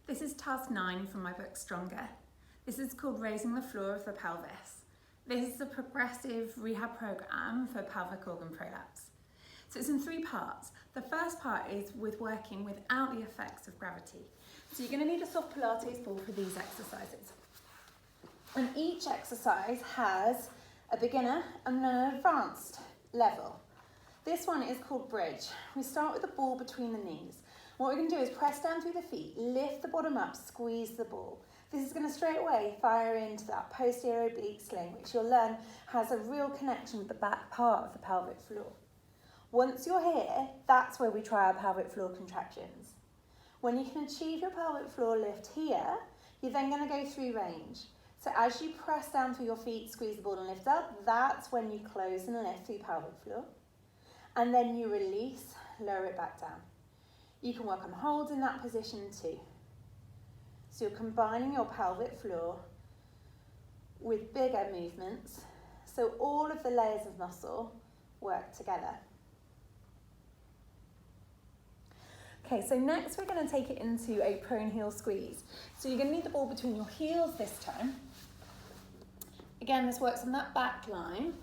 This is task 9 from my book Stronger. This is called Raising the Floor of the Pelvis. This is a progressive rehab program for pelvic organ prolapse. So it's in 3 parts. The first part is with working without the effects of gravity. So you're going to need a soft Pilates ball for these exercises. And each exercise has a beginner and an advanced level. This one is called bridge. We start with the ball between the knees. What we're going to do is press down through the feet, lift the bottom up, squeeze the ball. This is going to straight away fire into that posterior oblique sling, which you'll learn has a real connection with the back part of the pelvic floor. Once you're here, that's where we try our pelvic floor contractions. When you can achieve your pelvic floor lift here, you're then going to go through range. So as you press down through your feet, squeeze the ball and lift up, that's when you close and lift through pelvic floor. And then you release, lower it back down. You can work on holds in that position too. So you're combining your pelvic floor with bigger movements, so all of the layers of muscle work together. Okay, so next we're going to take it into a prone heel squeeze. So you're going to need the ball between your heels this time. Again, this works on that back line.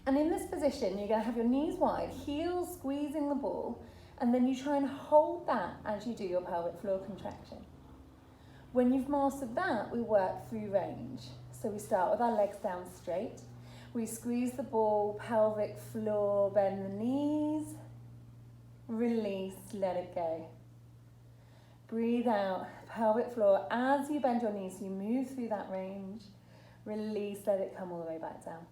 And in this position, you're going to have your knees wide, heels squeezing the ball, and then you try and hold that as you do your pelvic floor contraction. When you've mastered that, we work through range. So we start with our legs down straight. We squeeze the ball, pelvic floor, bend the knees, release, let it go. Breathe out, pelvic floor. As you bend your knees, you move through that range. Release, let it come all the way back down.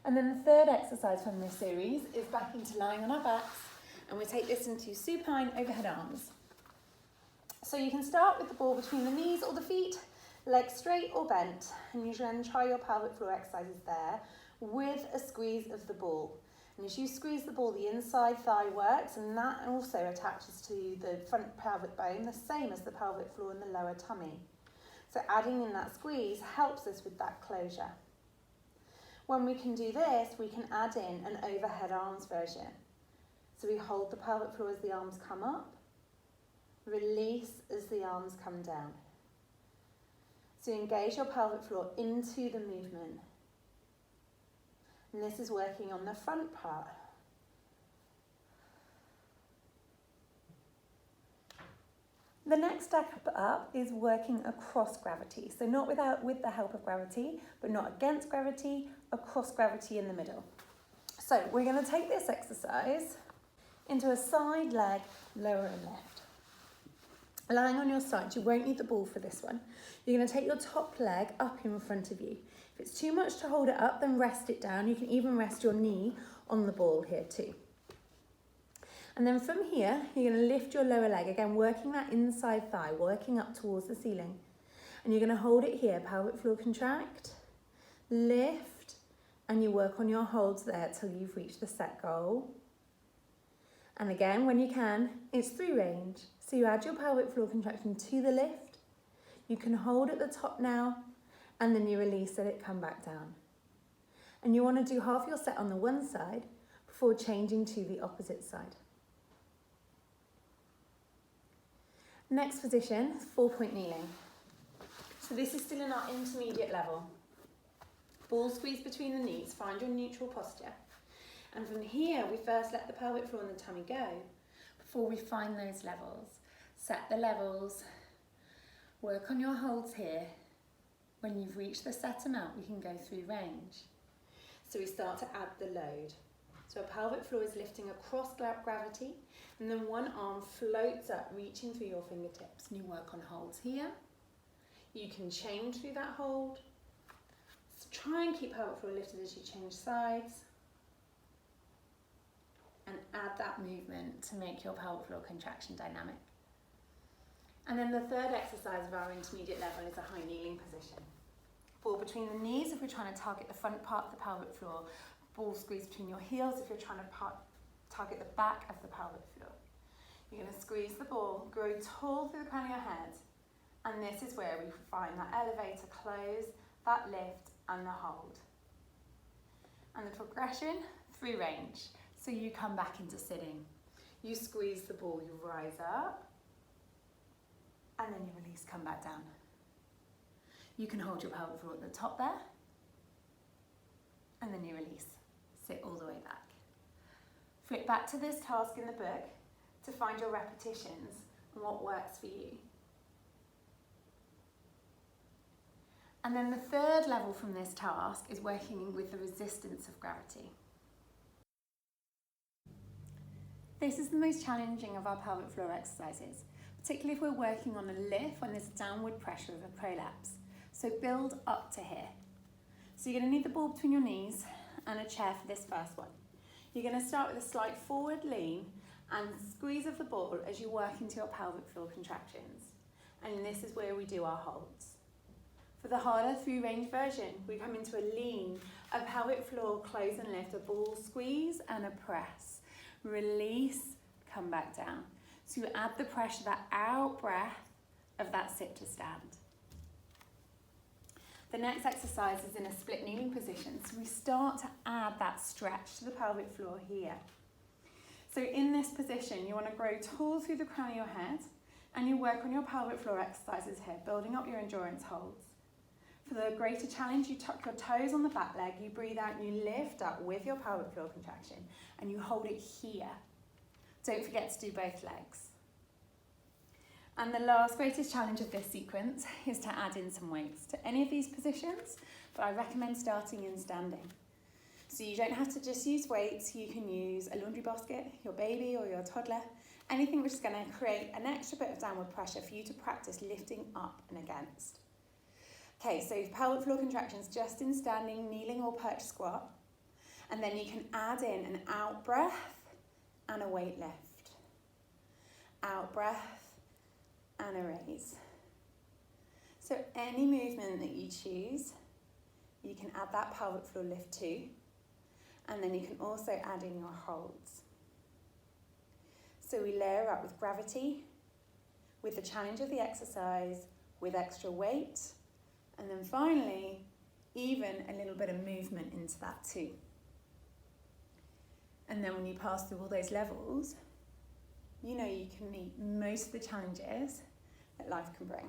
And then the third exercise from this series is back into lying on our backs, and we take this into supine overhead arms. So you can start with the ball between the knees or the feet, legs straight or bent, and you can try your pelvic floor exercises there with a squeeze of the ball. And as you squeeze the ball, the inside thigh works, and that also attaches to the front pelvic bone, the same as the pelvic floor and the lower tummy. So adding in that squeeze helps us with that closure. When we can do this, we can add in an overhead arms version. So we hold the pelvic floor as the arms come up, release as the arms come down. So engage your pelvic floor into the movement. And this is working on the front part. The next step up is working across gravity. So not with the help of gravity, but not against gravity, across gravity in the middle. So we're going to take this exercise into a side leg, lower and left. Lying on your side, you won't need the ball for this one. You're going to take your top leg up in front of you. If it's too much to hold it up, then rest it down. You can even rest your knee on the ball here too. And then from here, you're going to lift your lower leg, again working that inside thigh, working up towards the ceiling. And you're going to hold it here, pelvic floor contract, lift, and you work on your holds there till you've reached the set goal. And again, when you can, it's through range. So you add your pelvic floor contraction to the lift. You can hold at the top now, and then you release, let it come back down. And you want to do half your set on the one side before changing to the opposite side. Next position, 4-point kneeling. So this is still in our intermediate level. Ball squeeze between the knees, find your neutral posture. And from here, we first let the pelvic floor and the tummy go before we find those levels. Set the levels, work on your holds here. When you've reached the set amount, we can go through range. So we start to add the load. So our pelvic floor is lifting across gravity, and then one arm floats up, reaching through your fingertips. And you work on holds here. You can change through that hold. So try and keep pelvic floor lifted as you change sides. And add that movement to make your pelvic floor contraction dynamic. And then the third exercise of our intermediate level is a high kneeling position. Ball between the knees if we're trying to target the front part of the pelvic floor. Ball squeeze between your heels if you're trying to target the back of the pelvic floor. You're going to squeeze the ball, grow tall through the crown of your head, and this is where we find that elevator close, that lift and the hold. And the progression through range. So you come back into sitting. You squeeze the ball, you rise up, and then you release, come back down. You can hold your pelvic floor at the top there, and then you release. Sit all the way back. Flip back to this task in the book to find your repetitions and what works for you. And then the third level from this task is working with the resistance of gravity. This is the most challenging of our pelvic floor exercises, particularly if we're working on a lift when there's downward pressure of a prolapse. So build up to here. So you're going to need the ball between your knees and a chair for this first one. You're going to start with a slight forward lean and squeeze of the ball as you work into your pelvic floor contractions. And this is where we do our holds. For the harder through range version, we come into a lean, a pelvic floor close and lift, a ball squeeze and a press. Release, come back down. So you add the pressure, that out breath of that sit to stand. The next exercise is in a split kneeling position. So we start to add that stretch to the pelvic floor here. So in this position, you want to grow tall through the crown of your head and you work on your pelvic floor exercises here, building up your endurance holds. For the greater challenge, you tuck your toes on the back leg, you breathe out and you lift up with your pelvic floor contraction and you hold it here. Don't forget to do both legs. And the last greatest challenge of this sequence is to add in some weights to any of these positions, but I recommend starting in standing. So you don't have to just use weights, you can use a laundry basket, your baby or your toddler, anything which is going to create an extra bit of downward pressure for you to practice lifting up and against. Okay, so pelvic floor contractions just in standing, kneeling or perch squat. And then you can add in an out breath and a weight lift. Out breath and a raise. So any movement that you choose, you can add that pelvic floor lift to. And then you can also add in your holds. So we layer up with gravity, with the challenge of the exercise, with extra weight, and then finally, even a little bit of movement into that too. And then when you pass through all those levels, you know you can meet most of the challenges that life can bring.